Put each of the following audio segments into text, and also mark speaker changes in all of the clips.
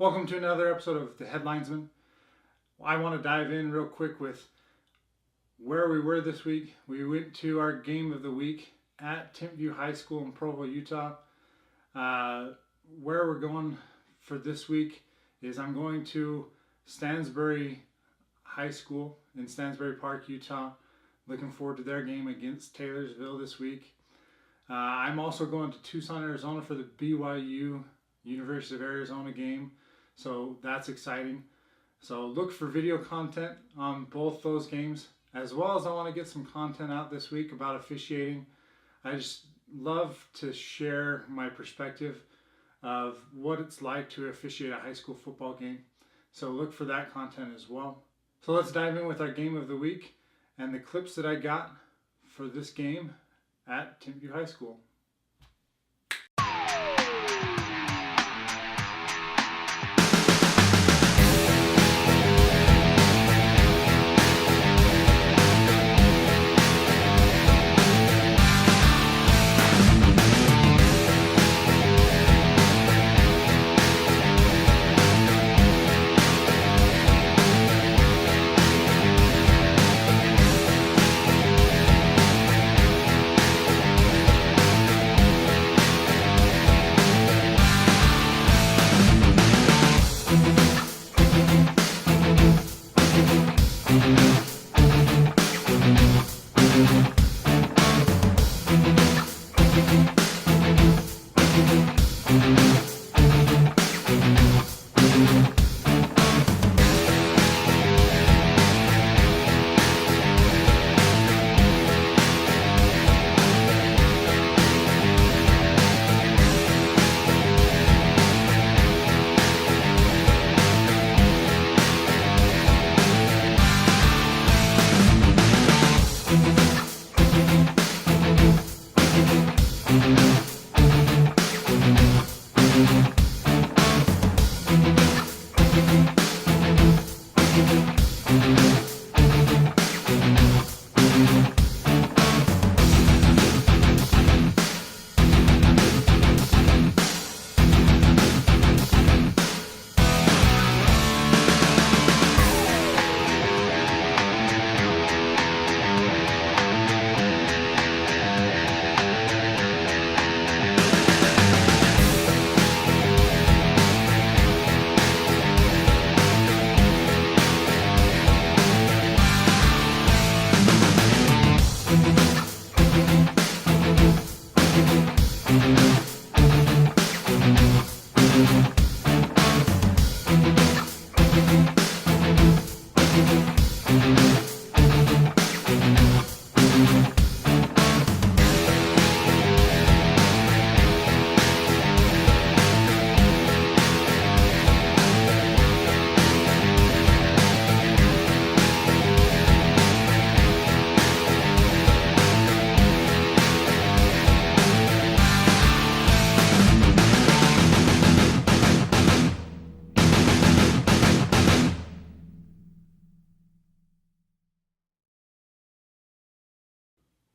Speaker 1: Welcome to another episode of the Linesman. I want to dive in real quick with where we were this week. We went to our game of the week at Timpview High School in Provo, Utah. Where we're going for this week is I'm going to Stansbury High School in Stansbury Park, Utah. Looking forward to their game against Taylorsville this week. I'm also going to Tucson, Arizona for the BYU University of Arizona game. So that's exciting. So look for video content on both those games, as well as I want to get some content out this week about officiating. I just love to share my perspective of what it's like to officiate a high school football game. So look for that content as well. So let's dive in with our game of the week and the clips that I got for this game at Timpview High School.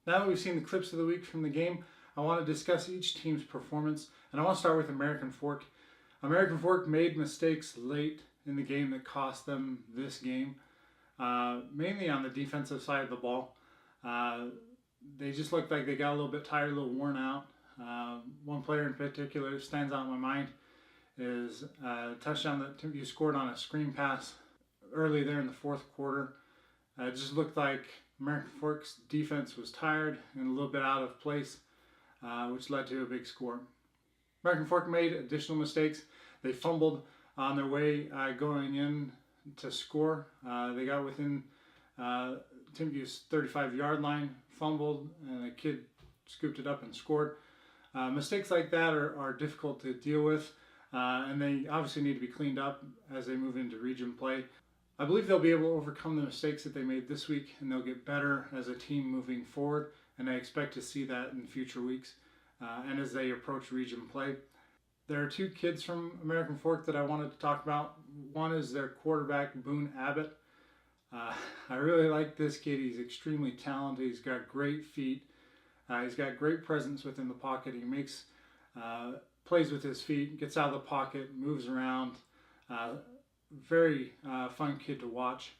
Speaker 1: Now that we've seen the clips of the week from the game, I want to discuss each team's performance, and I want to start with American Fork. American Fork made mistakes late in the game that cost them this game, mainly on the defensive side of the ball. They just looked like they got a little bit tired, a little worn out. One player in particular that stands out in my mind is a touchdown that Timpview scored on a screen pass early there in the fourth quarter. It just looked like American Fork's defense was tired and a little bit out of place, which led to a big score. American Fork made additional mistakes. They fumbled on their way going in to score. They got within Timpview's 35-yard line, fumbled, and a kid scooped it up and scored. Mistakes like that are difficult to deal with, and they obviously need to be cleaned up as they move into region play. I believe they'll be able to overcome the mistakes that they made this week, and they'll get better as a team moving forward, and I expect to see that in future weeks and as they approach region play. There are two kids from American Fork that I wanted to talk about. One is their quarterback, Boone Abbott. I really like this kid. He's extremely talented. He's got great feet. He's got great presence within the pocket. He makes plays with his feet, gets out of the pocket, moves around. Very fun kid to watch.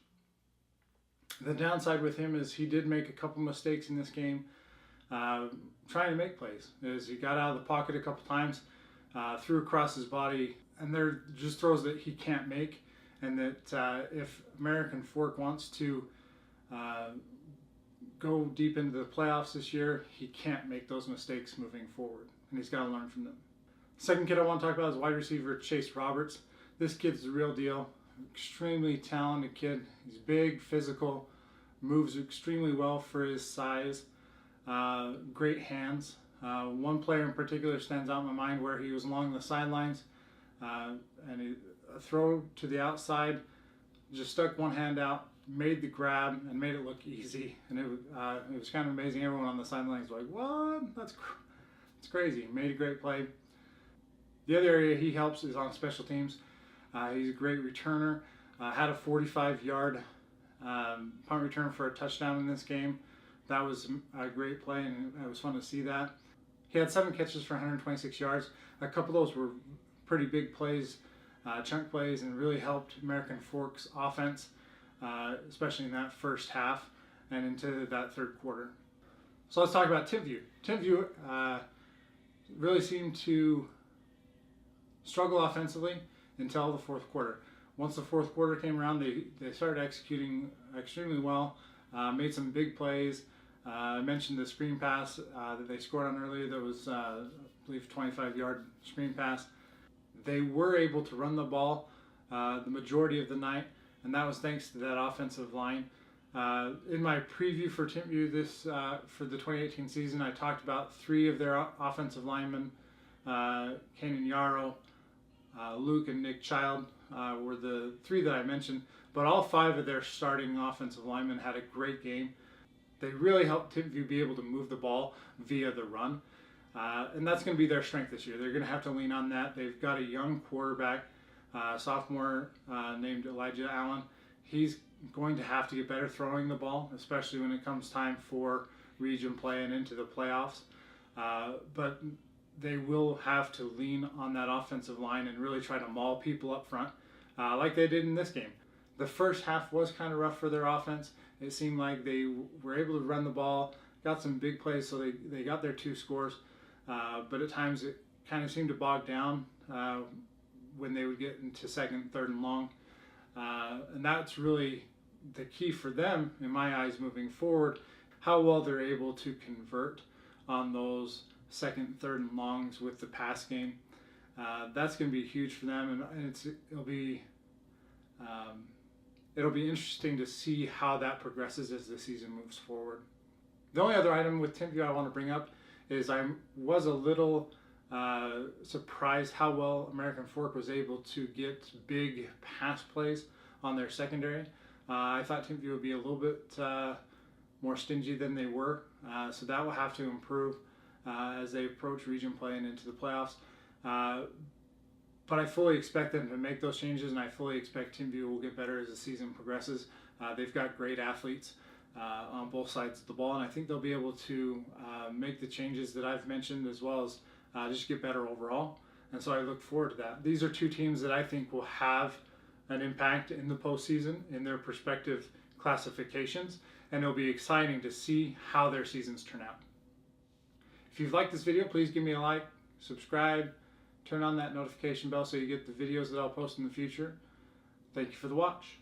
Speaker 1: The downside with him is he did make a couple mistakes in this game, trying to make plays. As he got out of the pocket a couple times, threw across his body, and they're just throws that he can't make. And that if American Fork wants to go deep into the playoffs this year, he can't make those mistakes moving forward, and he's got to learn from them. Second kid I want to talk about is wide receiver Chase Roberts. This kid's the real deal. Extremely talented kid. He's big, physical, moves extremely well for his size. Great hands. One player in particular stands out in my mind where he was along the sidelines, and a throw to the outside, just stuck one hand out, made the grab, and made it look easy. And it was kind of amazing. Everyone on the sidelines was like, "What? That's crazy." Made a great play. The other area he helps is on special teams. He's a great returner. Had a 45-yard punt return for a touchdown in this game. That was a great play, and it was fun to see that. He had 7 catches for 126 yards. A couple of those were pretty big plays, chunk plays, and really helped American Fork's offense, especially in that first half and into that third quarter. So let's talk about Timpview. Timpview really seemed to struggle offensively until the fourth quarter. Once the fourth quarter came around, they started executing extremely well, made some big plays. I mentioned the screen pass that they scored on earlier. That was, I believe, 25-yard screen pass. They were able to run the ball the majority of the night, and that was thanks to that offensive line. In my preview for Timpview for the 2018 season, I talked about 3 of their offensive linemen, Kanan Yarrow, Luke, and Nick Child were the 3 that I mentioned, but all 5 of their starting offensive linemen had a great game. They really helped Timpview be able to move the ball via the run, and that's going to be their strength this year. They're going to have to lean on that. They've got a young quarterback, sophomore named Elijah Allen. He's going to have to get better throwing the ball, especially when it comes time for region play and into the playoffs. But they will have to lean on that offensive line and really try to maul people up front, like they did in this game. The first half was kind of rough for their offense. It seemed like they were able to run the ball, got some big plays, so they got their 2 scores. But at times it kind of seemed to bog down when they would get into second, third, and long. And that's really the key for them, in my eyes, moving forward, how well they're able to convert on those second, third, and longs with the pass game. That's going to be huge for them, and it'll be interesting to see how that progresses as the season moves forward. The only other item with Timpview I want to bring up is I was a little surprised how well American Fork was able to get big pass plays on their secondary. I thought Timpview would be a little bit more stingy than they were, so that will have to improve as they approach region play and into the playoffs. But I fully expect them to make those changes, and I fully expect Timpview will get better as the season progresses. They've got great athletes on both sides of the ball, and I think they'll be able to make the changes that I've mentioned, as well as just get better overall. And so I look forward to that. These are 2 teams that I think will have an impact in the postseason in their respective classifications, and it'll be exciting to see how their seasons turn out. If you've liked this video, please give me a like, subscribe, turn on that notification bell so you get the videos that I'll post in the future. Thank you for the watch.